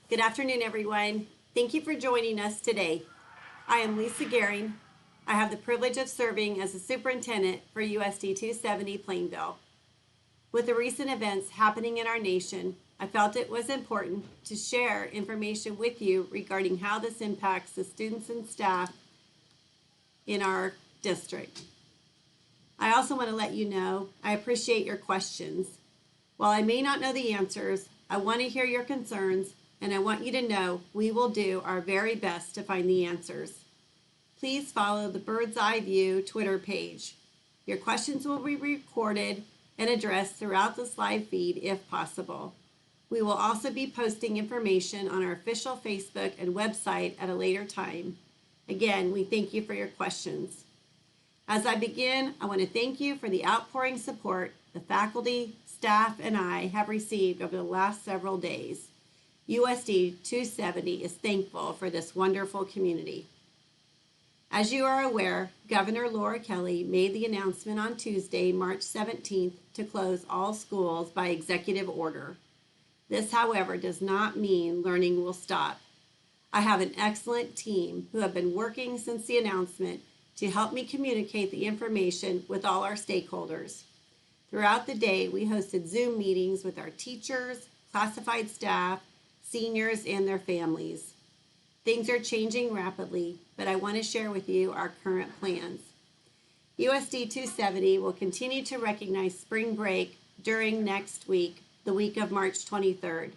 Good afternoon, everyone. Thank you for joining us today. I am Lisa Gehring. I have the privilege of serving as the superintendent for USD 270 Plainville. With the recent events happening in our nation, I felt it was important to share information with you regarding how this impacts the students and staff in our district. I also want to let you know I appreciate your questions. While I may not know the answers, I want to hear your concerns, and I want you to know we will do our very best to find the answers. Please follow the Bird's Eye View Twitter page. Your questions will be recorded and addressed throughout this live feed if possible. We will also be posting information on our official Facebook and website at a later time. Again, we thank you for your questions. As I begin, I want to thank you for the outpouring support the faculty, staff, and I have received over the last several days. USD 270 is thankful for this wonderful community. As you are aware, Governor Laura Kelly made the announcement on Tuesday, March 17th, to close all schools by executive order. This, however, does not mean learning will stop. I have an excellent team who have been working since the announcement to help me communicate the information with all our stakeholders. Throughout the day, we hosted Zoom meetings with our teachers, classified staff, seniors, and their families. Things are changing rapidly, but I want to share with you our current plans. USD 270 will continue to recognize spring break during next week, the week of March 23rd.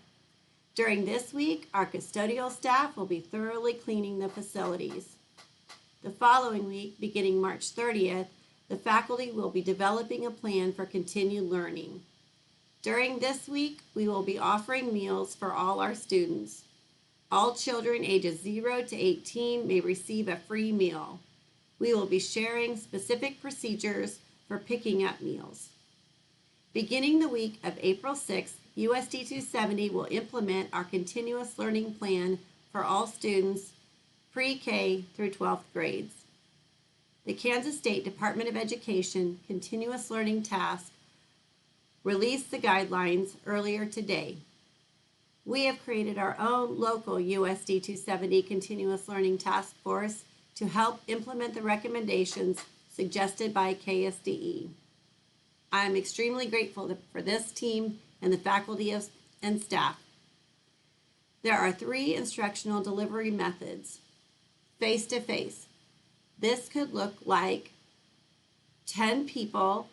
During this week, our custodial staff will be thoroughly cleaning the facilities. The following week, beginning March 30th, the faculty will be developing a plan for continued learning. During this week, we will be offering meals for all our students. All children ages 0 to 18 may receive a free meal. We will be sharing specific procedures for picking up meals. Beginning the week of April 6th, USD 270 will implement our continuous learning plan for all students pre-K through 12th grades. The Kansas State Department of Education Continuous Learning Task released the guidelines earlier today. We have created our own local USD 270 Continuous Learning Task Force to help implement the recommendations suggested by KSDE. I am extremely grateful for this team and the faculty and staff. There are 3 instructional delivery methods. Face-to-face. This could look like 10 people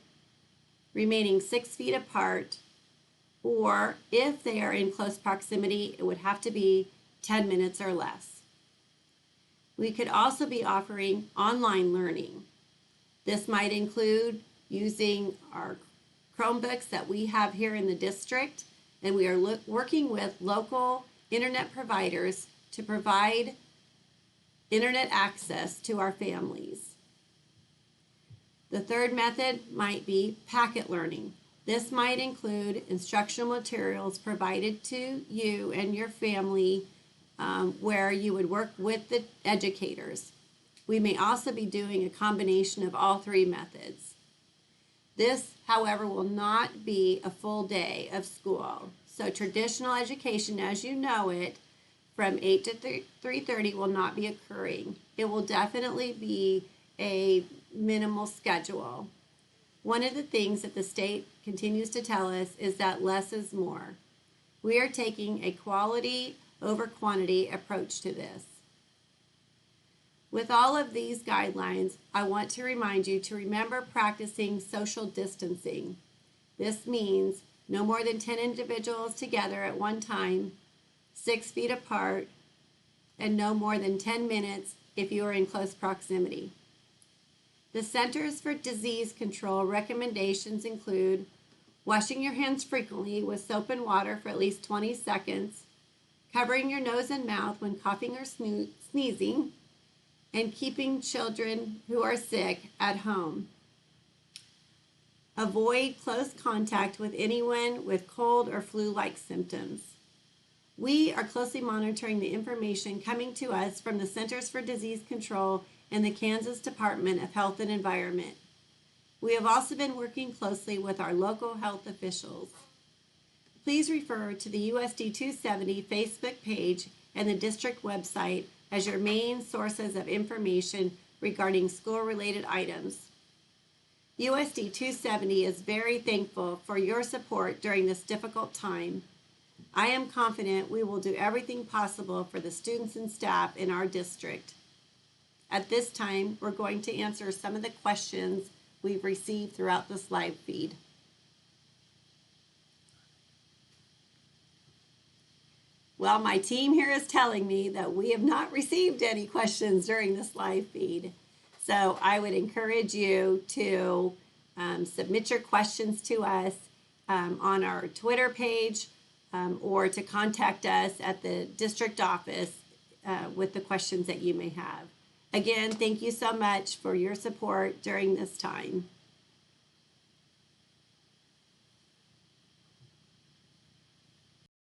remaining 6 feet apart, or if they are in close proximity, it would have to be 10 minutes or less. We could also be offering online learning. This might include using our Chromebooks that we have here in the district, and we are working with local internet providers to provide internet access to our families. The third method might be packet learning. This might include instructional materials provided to you and your family where you would work with the educators. We may also be doing a combination of all 3 methods. This, however, will not be a full day of school. So traditional education as you know it from 8 to 3:30 will not be occurring. It will definitely be a minimal schedule. One of the things that the state continues to tell us is that less is more. We are taking a quality over quantity approach to this. With all of these guidelines, I want to remind you to remember practicing social distancing. This means no more than 10 individuals together at one time, 6 feet apart, and no more than 10 minutes if you are in close proximity. The Centers for Disease Control recommendations include washing your hands frequently with soap and water for at least 20 seconds, covering your nose and mouth when coughing or sneezing, and keeping children who are sick at home. Avoid close contact with anyone with cold or flu-like symptoms. We are closely monitoring the information coming to us from the Centers for Disease Control and the Kansas Department of Health and Environment. We have also been working closely with our local health officials. Please refer to the USD 270 Facebook page and the district website as your main sources of information regarding school-related items. USD 270 is very thankful for your support during this difficult time. I am confident we will do everything possible for the students and staff in our district. At this time, we're going to answer some of the questions we've received throughout this live feed. Well, my team here is telling me that we have not received any questions during this live feed. So I would encourage you to submit your questions to us on our Twitter page or to contact us at the district office with the questions that you may have. Again, thank you so much for your support during this time.